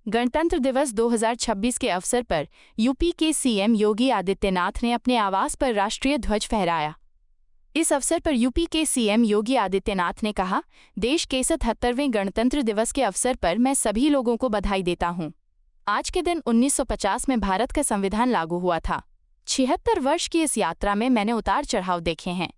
गणतंत्र दिवस 2026 के अवसर पर यूपी के सीएम योगी आदित्यनाथ ने अपने आवास पर राष्ट्रीय ध्वज फहराया। इस अवसर पर यूपी के सीएम योगी आदित्यनाथ ने कहा, देश के 77वें गणतंत्र दिवस के अवसर पर मैं सभी लोगों को बधाई देता हूं। आज के दिन 1950 में भारत का संविधान लागू हुआ था। 76 वर्ष की इस यात्रा में मैंने उतार चढ़ाव देखे हैं,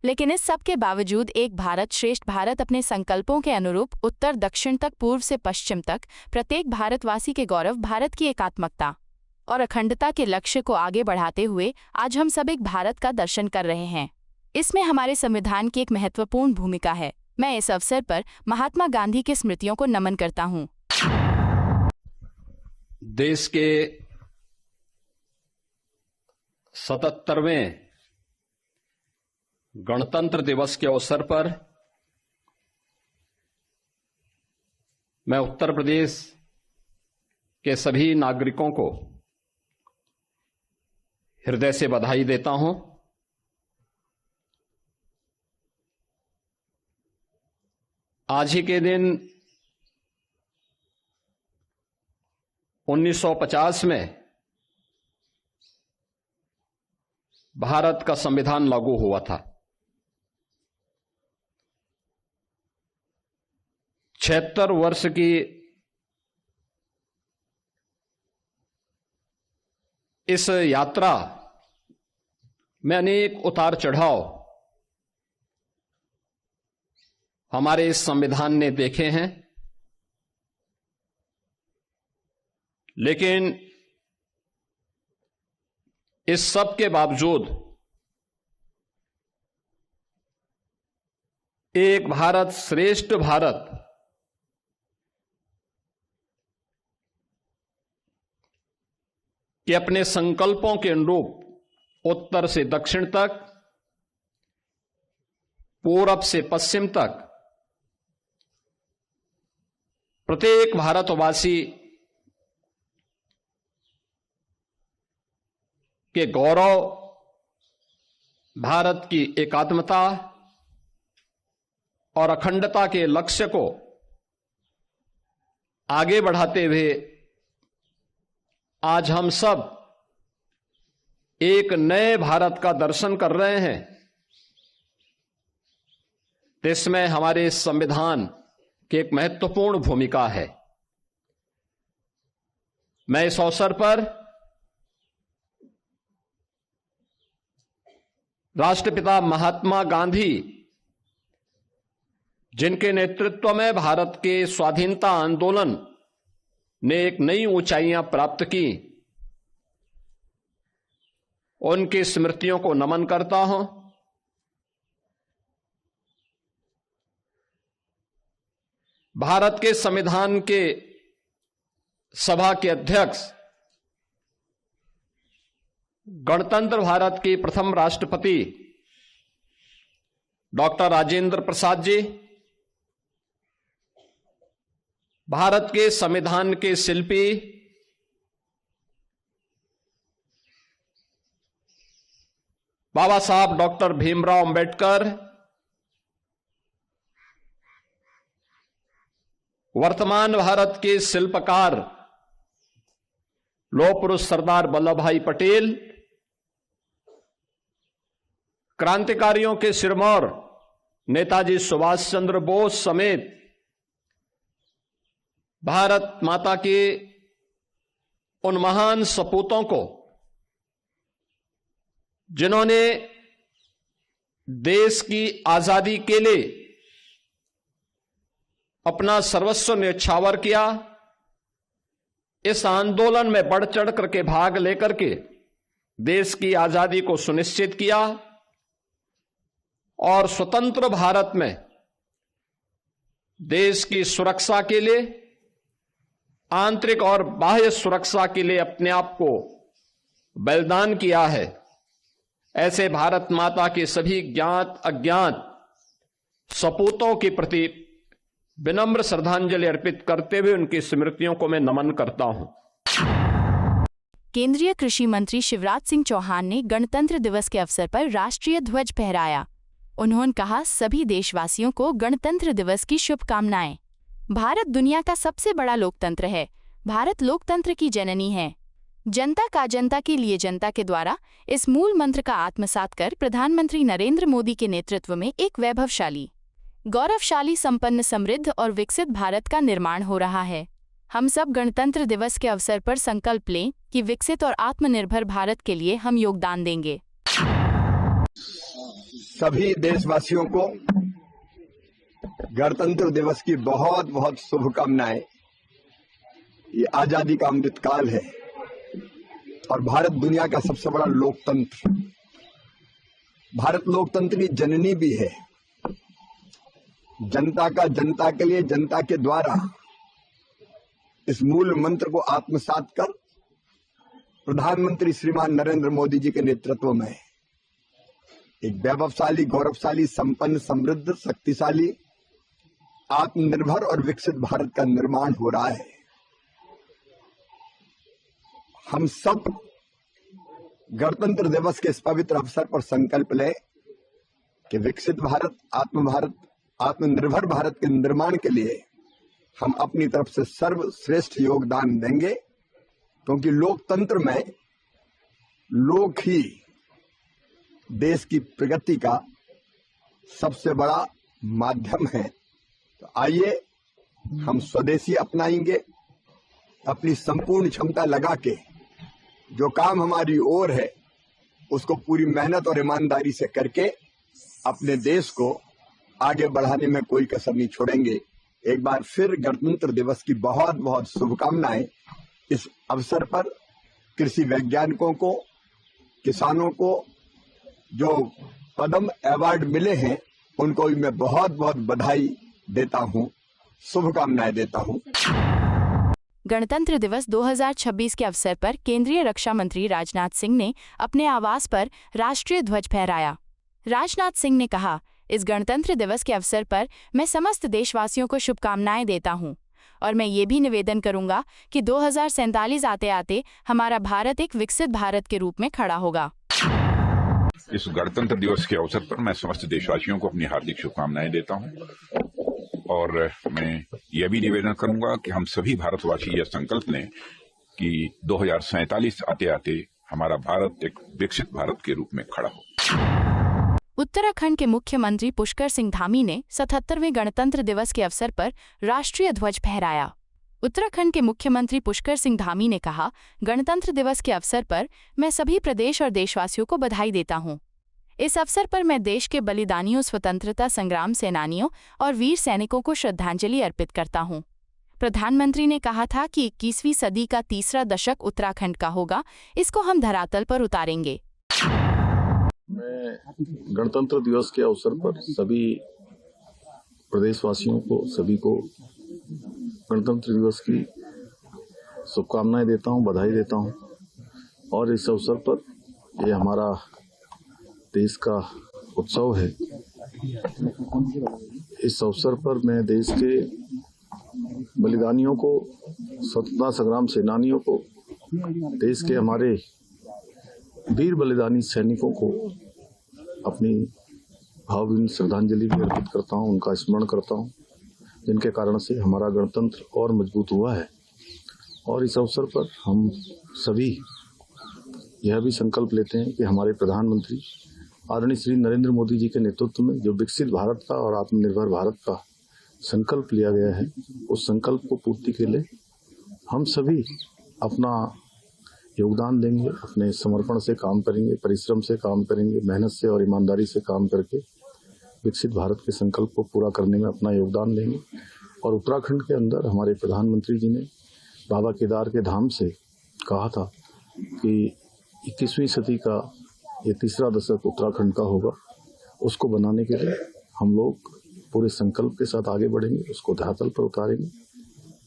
लेकिन इस सब के बावजूद एक भारत श्रेष्ठ भारत अपने संकल्पों के अनुरूप उत्तर दक्षिण तक, पूर्व से पश्चिम तक प्रत्येक भारतवासी के गौरव, भारत की एकात्मकता और अखंडता के लक्ष्य को आगे बढ़ाते हुए आज हम सब एक भारत का दर्शन कर रहे हैं। इसमें हमारे संविधान की एक महत्वपूर्ण भूमिका है। मैं इस अवसर पर महात्मा गांधी की स्मृतियों को नमन करता हूं। देश के 77वें गणतंत्र दिवस के अवसर पर मैं उत्तर प्रदेश के सभी नागरिकों को हृदय से बधाई देता हूं। आज ही के दिन 1950 में भारत का संविधान लागू हुआ था। 76 वर्ष की इस यात्रा में अनेक उतार चढ़ाव हमारे इस संविधान ने देखे हैं, लेकिन इस सब के बावजूद एक भारत श्रेष्ठ भारत के अपने संकल्पों के अनुरूप उत्तर से दक्षिण तक, पूरब से पश्चिम तक प्रत्येक भारतवासी के गौरव, भारत की एकात्मता और अखंडता के लक्ष्य को आगे बढ़ाते हुए आज हम सब एक नए भारत का दर्शन कर रहे हैं। इसमें हमारे संविधान की एक महत्वपूर्ण भूमिका है। मैं इस अवसर पर राष्ट्रपिता महात्मा गांधी, जिनके नेतृत्व में भारत के स्वाधीनता आंदोलन ने एक नई ऊंचाइयां प्राप्त की, उनकी स्मृतियों को नमन करता हूं। भारत के संविधान के सभा के अध्यक्ष, गणतंत्र भारत के प्रथम राष्ट्रपति डॉक्टर राजेंद्र प्रसाद जी, भारत के संविधान के शिल्पी बाबा साहब डॉक्टर भीमराव अंबेडकर, वर्तमान भारत के शिल्पकार लौह पुरुष सरदार वल्लभ भाई पटेल, क्रांतिकारियों के सिरमौर नेताजी सुभाष चंद्र बोस समेत भारत माता के उन महान सपूतों को, जिन्होंने देश की आजादी के लिए अपना सर्वस्व न्यौछावर किया, इस आंदोलन में बढ़ चढ़ करके भाग लेकर के देश की आजादी को सुनिश्चित किया और स्वतंत्र भारत में देश की सुरक्षा के लिए, आंतरिक और बाह्य सुरक्षा के लिए अपने आप को बलिदान किया है। ऐसे भारत माता के सभी ज्ञात अज्ञात सपूतों के प्रति विनम्र श्रद्धांजलि अर्पित करते हुए उनकी स्मृतियों को मैं नमन करता हूं। केंद्रीय कृषि मंत्री शिवराज सिंह चौहान ने गणतंत्र दिवस के अवसर पर राष्ट्रीय ध्वज फहराया। उन्होंने कहा, सभी देशवासियों को गणतंत्र दिवस की शुभकामनाएं। भारत दुनिया का सबसे बड़ा लोकतंत्र है। भारत लोकतंत्र की जननी है। जनता का, जनता के लिए, जनता के द्वारा, इस मूल मंत्र का आत्मसात कर प्रधानमंत्री नरेंद्र मोदी के नेतृत्व में एक वैभवशाली, गौरवशाली, संपन्न, समृद्ध और विकसित भारत का निर्माण हो रहा है। हम सब गणतंत्र दिवस के अवसर पर संकल्प लें कि विकसित और आत्मनिर्भर भारत के लिए हम योगदान देंगे। सभी देशवासियों को गणतंत्र दिवस की बहुत बहुत शुभकामनाएं। ये आजादी का अमृतकाल है और भारत दुनिया का सबसे बड़ा लोकतंत्र, भारत लोकतंत्र की जननी भी है। जनता का, जनता के लिए, जनता के द्वारा, इस मूल मंत्र को आत्मसात कर प्रधानमंत्री श्रीमान नरेंद्र मोदी जी के नेतृत्व में एक वैभवशाली, गौरवशाली, संपन्न, समृद्ध, शक्तिशाली, आत्मनिर्भर और विकसित भारत का निर्माण हो रहा है। हम सब गणतंत्र दिवस के इस पवित्र अवसर पर संकल्प लें कि विकसित भारत, आत्मनिर्भर भारत के निर्माण के लिए हम अपनी तरफ से सर्वश्रेष्ठ योगदान देंगे, क्योंकि लोकतंत्र में लोग ही देश की प्रगति का सबसे बड़ा माध्यम है। तो आइए हम स्वदेशी अपनाएंगे, अपनी संपूर्ण क्षमता लगा के जो काम हमारी ओर है उसको पूरी मेहनत और ईमानदारी से करके अपने देश को आगे बढ़ाने में कोई कसर नहीं छोड़ेंगे। एक बार फिर गणतंत्र दिवस की बहुत बहुत शुभकामनाएं। इस अवसर पर कृषि वैज्ञानिकों को, किसानों को जो पद्म अवार्ड मिले हैं उनको भी मैं बहुत बहुत बधाई देता हूं, शुभकामनाएं देता हूं। गणतंत्र दिवस 2026 के अवसर पर केंद्रीय रक्षा मंत्री राजनाथ सिंह ने अपने आवास पर राष्ट्रीय ध्वज फहराया। राजनाथ सिंह ने कहा, इस गणतंत्र दिवस के अवसर पर मैं समस्त देशवासियों को शुभकामनाएं देता हूं और मैं ये भी निवेदन करूंगा कि 2047 आते आते हमारा भारत एक विकसित भारत के रूप में खड़ा होगा। इस गणतंत्र दिवस के अवसर पर मैं समस्त देशवासियों को अपनी हार्दिक शुभकामनाएं देता हूं और मैं यह भी निवेदन करूंगा कि हम सभी भारतवासी यह संकल्प लें कि 2047 आते आते हमारा भारत एक विकसित भारत के रूप में खड़ा हो। उत्तराखंड के मुख्यमंत्री पुष्कर सिंह धामी ने 77वें गणतंत्र दिवस के अवसर पर राष्ट्रीय ध्वज फहराया। उत्तराखंड के मुख्यमंत्री पुष्कर सिंह धामी ने कहा, गणतंत्र दिवस के अवसर पर मैं सभी प्रदेश और देशवासियों को बधाई देता हूं। इस अवसर पर मैं देश के बलिदानियों, स्वतंत्रता संग्राम सेनानियों और वीर सैनिकों को श्रद्धांजलि अर्पित करता हूं। प्रधानमंत्री ने कहा था कि 21वीं सदी का तीसरा दशक उत्तराखंड का होगा, इसको हम धरातल पर उतारेंगे। मैं गणतंत्र दिवस के अवसर पर सभी प्रदेशवासियों को, सभी को गणतंत्र दिवस की शुभकामनाएं देता हूं, बधाई देता हूं और इस अवसर पर ये हमारा देश का उत्सव है। इस अवसर पर मैं देश के बलिदानियों को, स्वतंत्रता संग्राम सेनानियों को, देश के हमारे वीर बलिदानी सैनिकों को अपनी भावभीनी श्रद्धांजलि भी अर्पित करता हूं, उनका स्मरण करता हूं, जिनके कारण से हमारा गणतंत्र और मजबूत हुआ है। और इस अवसर पर हम सभी यह भी संकल्प लेते हैं कि हमारे प्रधानमंत्री आदरणीय श्री नरेंद्र मोदी जी के नेतृत्व में जो विकसित भारत का और आत्मनिर्भर भारत का संकल्प लिया गया है, उस संकल्प को पूर्ति के लिए हम सभी अपना योगदान देंगे, अपने समर्पण से काम करेंगे, परिश्रम से काम करेंगे, मेहनत से और ईमानदारी से काम करके विकसित भारत के संकल्प को पूरा करने में अपना योगदान देंगे। और उत्तराखंड के अंदर हमारे प्रधानमंत्री जी ने बाबा केदार के धाम से कहा था कि 21वीं सदी का ये तीसरा दशक उत्तराखंड का होगा, उसको बनाने के लिए हम लोग पूरे संकल्प के साथ आगे बढ़ेंगे, उसको धरातल पर उतारेंगे।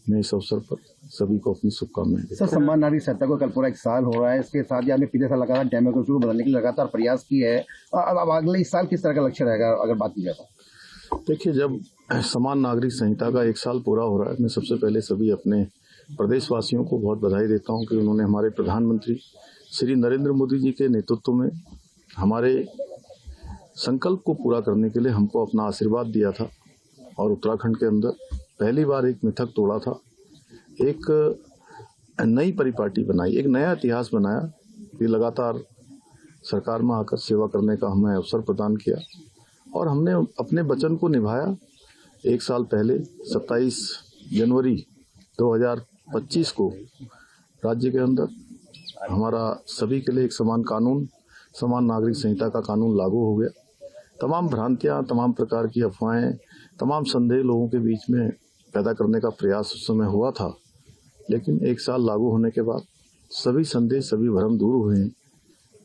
मैं इस अवसर पर सभी को अपनी शुभकामनाएं देता हूं। सर, सम्मान नागरिक संहिता को कल पूरा 1 साल हो रहा है। इसके साथ ही आपने पिछले साल लगातार डेमोक्रेसी को बदलने के लिए लगातार प्रयास किए है। अब अगले इस साल किस तरह का लक्ष्य रहेगा अगर बात की जाए तो? देखिए, जब समान नागरिक संहिता का 1 साल पूरा हो रहा है, मैं सबसे पहले सभी अपने प्रदेशवासियों को बहुत बधाई देता हूं कि उन्होंने हमारे प्रधानमंत्री श्री नरेंद्र मोदी जी के नेतृत्व में हमारे संकल्प को पूरा करने के लिए हमको अपना आशीर्वाद दिया था और उत्तराखंड के अंदर पहली बार एक मिथक तोड़ा था, एक नई परिपाटी बनाई, एक नया इतिहास बनाया कि लगातार सरकार में आकर सेवा करने का हमें अवसर प्रदान किया और हमने अपने वचन को निभाया। एक साल पहले 27 जनवरी 2025 को राज्य के अंदर हमारा सभी के लिए एक समान कानून, समान नागरिक संहिता का कानून लागू हो गया। तमाम भ्रांतियां, तमाम प्रकार की अफवाहें, तमाम संदेह लोगों के बीच में पैदा करने का प्रयास उस समय हुआ था, लेकिन एक साल लागू होने के बाद सभी संदेह, सभी भ्रम दूर हुए हैं।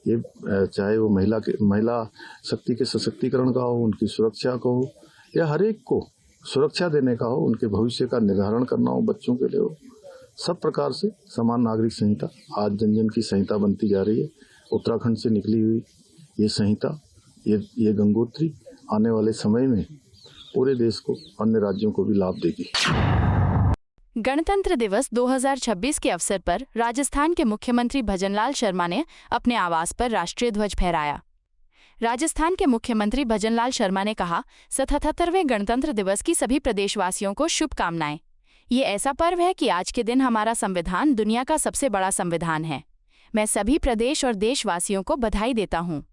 ये चाहे वो महिला शक्ति के सशक्तिकरण का हो, उनकी सुरक्षा का हो, या हर एक को सुरक्षा देने का हो, उनके भविष्य का निर्धारण करना हो, बच्चों के लिए हो, सब प्रकार से समान नागरिक संहिता आज जन जन की संहिता बनती जा रही है। उत्तराखंड से निकली हुई ये संहिता, ये गंगोत्री आने वाले समय में पूरे देश को, अन्य राज्यों को भी लाभ देगी। गणतंत्र दिवस 2026 के अवसर पर राजस्थान के मुख्यमंत्री भजनलाल शर्मा ने अपने आवास पर राष्ट्रीय ध्वज फहराया। राजस्थान के मुख्यमंत्री भजनलाल शर्मा ने कहा, 77वें गणतंत्र दिवस की सभी प्रदेशवासियों को शुभकामनाएं। ये ऐसा पर्व है कि आज के दिन हमारा संविधान दुनिया का सबसे बड़ा संविधान है। मैं सभी प्रदेश और देशवासियों को बधाई देता हूँ।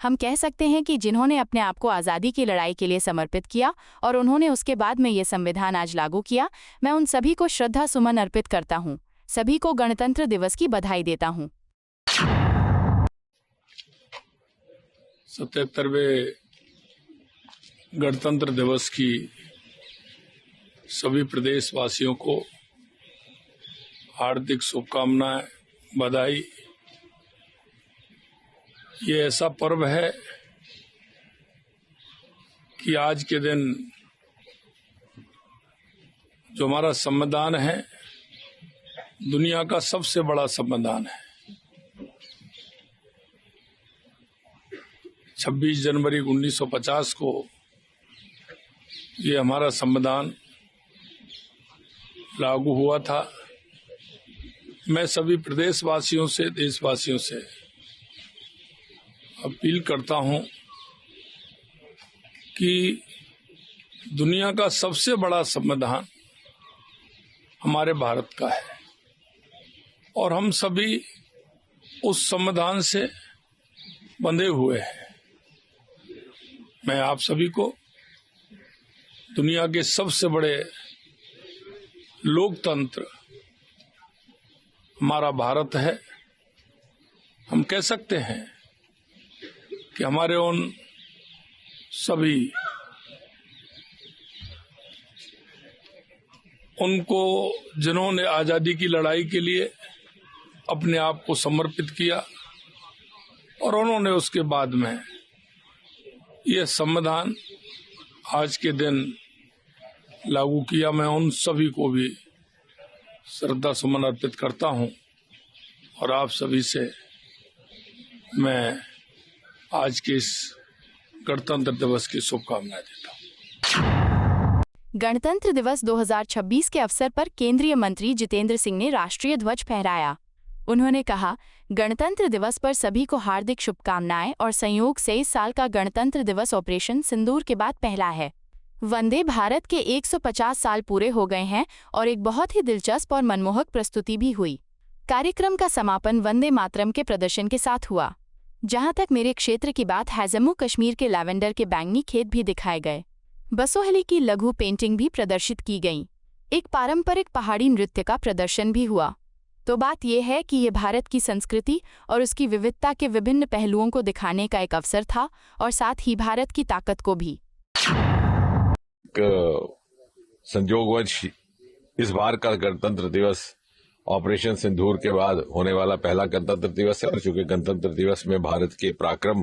हम कह सकते हैं कि जिन्होंने अपने आप को आज़ादी की लड़ाई के लिए समर्पित किया और उन्होंने उसके बाद में ये संविधान आज लागू किया, मैं उन सभी को श्रद्धा सुमन अर्पित करता हूँ। सभी को गणतंत्र दिवस की बधाई देता हूँ। 77वें गणतंत्र दिवस की सभी प्रदेशवासियों को हार्दिक शुभकामनाएं, बधाई। ये ऐसा पर्व है कि आज के दिन जो हमारा संविधान है, दुनिया का सबसे बड़ा संविधान है। 26 जनवरी 1950 को ये हमारा संविधान लागू हुआ था। मैं सभी प्रदेशवासियों से, देशवासियों से अपील करता हूं कि दुनिया का सबसे बड़ा संविधान हमारे भारत का है और हम सभी उस संविधान से बंधे हुए हैं। मैं आप सभी को दुनिया के सबसे बड़े लोकतंत्र हमारा भारत है, हम कह सकते हैं कि हमारे उन सभी उनको जिन्होंने आज़ादी की लड़ाई के लिए अपने आप को समर्पित किया और उन्होंने उसके बाद में यह संविधान आज के दिन लागू किया, मैं उन सभी को भी श्रद्धा सुमन अर्पित करता हूं और आप सभी से मैं आज के इस गणतंत्र दिवस की शुभकामनाएं देता हूं। गणतंत्र दिवस 2026 के अवसर पर केंद्रीय मंत्री जितेंद्र सिंह ने राष्ट्रीय ध्वज फहराया। उन्होंने कहा, गणतंत्र दिवस पर सभी को हार्दिक शुभकामनाएं और संयोग से इस साल का गणतंत्र दिवस ऑपरेशन सिंदूर के बाद पहला है। वंदे भारत के 150 साल पूरे हो गए हैं और एक बहुत ही दिलचस्प और मनमोहक प्रस्तुति भी हुई। कार्यक्रम का समापन वंदे मातरम के प्रदर्शन के साथ हुआ। जहां तक मेरे क्षेत्र की बात है, जम्मू कश्मीर के लैवेंडर के बैंगनी खेत भी दिखाए गए। बसोहली की लघु पेंटिंग भी प्रदर्शित की गई। एक पारंपरिक पहाड़ी नृत्य का प्रदर्शन भी हुआ। तो बात यह है कि ये भारत की संस्कृति और उसकी विविधता के विभिन्न पहलुओं को दिखाने का एक अवसर था और साथ ही भारत की ताकत को भी। संयोगवश इस बार का गणतंत्र दिवस ऑपरेशन सिंदूर के बाद होने वाला पहला गणतंत्र दिवस है और चूंकि गणतंत्र दिवस में भारत के पराक्रम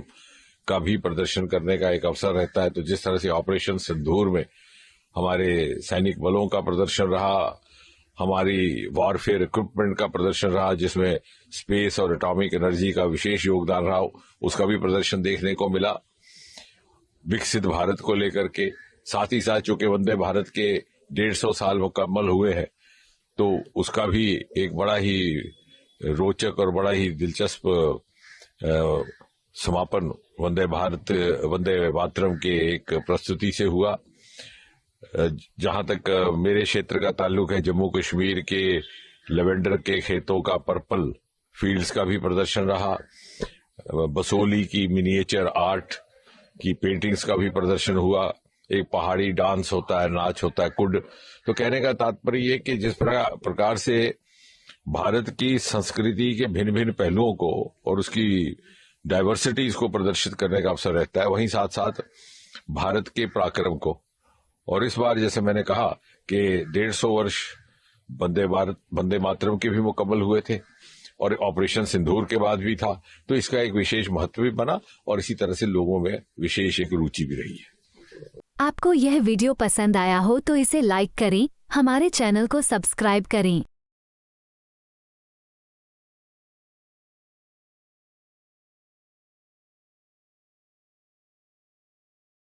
का भी प्रदर्शन करने का एक अवसर रहता है, तो जिस तरह से ऑपरेशन सिंदूर में हमारे सैनिक बलों का प्रदर्शन रहा, हमारी वॉरफेयर इक्विपमेंट का प्रदर्शन रहा, जिसमें स्पेस और एटॉमिक एनर्जी का विशेष योगदान रहा, उसका भी प्रदर्शन देखने को मिला। विकसित भारत को लेकर के साथ ही साथ चूंकि वंदे भारत के 150 साल मुकम्मल हुए हैं, तो उसका भी एक बड़ा ही रोचक और बड़ा ही दिलचस्प समापन वंदे मातरम के एक प्रस्तुति से हुआ। जहां तक मेरे क्षेत्र का ताल्लुक है, जम्मू कश्मीर के लेवेंडर के खेतों का पर्पल फील्ड्स का भी प्रदर्शन रहा, बसोली की मिनिएचर आर्ट की पेंटिंग्स का भी प्रदर्शन हुआ, एक पहाड़ी डांस होता है, नाच होता है, कुड। तो कहने का तात्पर्य ये कि जिस प्रकार से भारत की संस्कृति के भिन्न भिन्न पहलुओं को और उसकी डाइवर्सिटीज को प्रदर्शित करने का अवसर रहता है, वहीं साथ साथ भारत के पराक्रम को। और इस बार जैसे मैंने कहा कि 150 वर्ष वंदे मातरम के भी मुकम्मल हुए थे और ऑपरेशन सिंदूर के बाद भी था, तो इसका एक विशेष महत्व भी बना और इसी तरह से लोगों में विशेष एक रुचि भी रही है। आपको यह वीडियो पसंद आया हो तो इसे लाइक करें, हमारे चैनल को सब्सक्राइब करें।